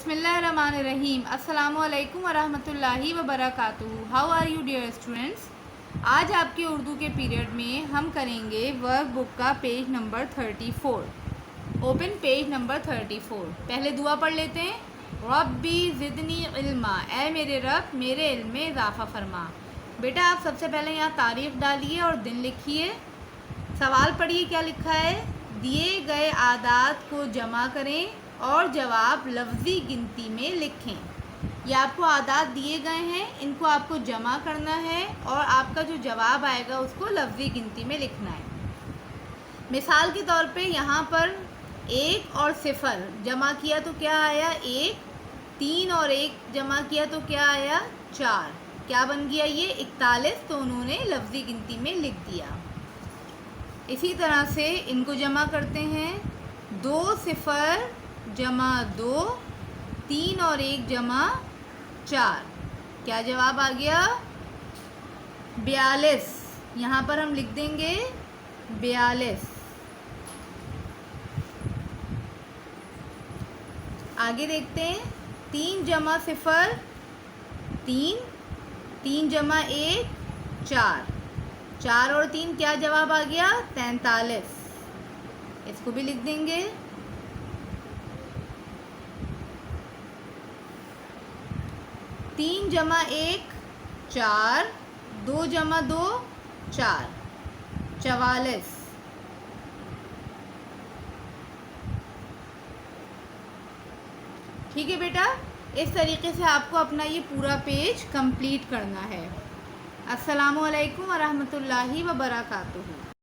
बिस्मिल्लाहिर्रहमानिर्रहीम। अस्सलामु अलैकुम वरहमतुल्लाहि वबरकातुहू। How are you dear students. आज आपके उर्दू के पीरियड में हम करेंगे वर्क बुक का page number 34। Open page number 34। पहले दुआ पढ़ लेते हैं। रब्बी ज़िदनी इल्मा, ऐ मेरे रब मेरे इल्म में इजाफ़ा फरमा। बेटा आप सबसे पहले यहाँ तारीफ़ डालिए और दिन लिखिए। सवाल पढ़िए क्या लिखा है। दिए गए आदात को जमा करें और जवाब लफ्ज़ी गिनती में लिखें। ये आपको आदात दिए गए हैं, इनको आपको जमा करना है और आपका जो जवाब आएगा उसको लफ्ज़ी गिनती में लिखना है। मिसाल के तौर पे यहाँ पर 1 और 0 जमा किया तो क्या आया 1, 3 और 1 जमा किया तो क्या आया 4। क्या बन गया ये 41, तो उन्होंने लफ्ज़ी गिनती में लिख दिया। इसी तरह से इनको जमा करते हैं। 2 0 जमा 2, 3 और 1 जमा 4। क्या जवाब आ गया 42। यहाँ पर हम लिख देंगे 42। आगे देखते हैं। 3 जमा 0 3, 3 जमा 1 4, 4 और 3 क्या जवाब आ गया 43। इसको भी लिख देंगे। 3 जमा 1 4, 2 जमा 2 4, 44। ठीक है बेटा, इस तरीके से आपको अपना ये पूरा पेज कंप्लीट करना है। अस्सलामु अलैकुम वरहमतुल्लाहि वबरकातुहू।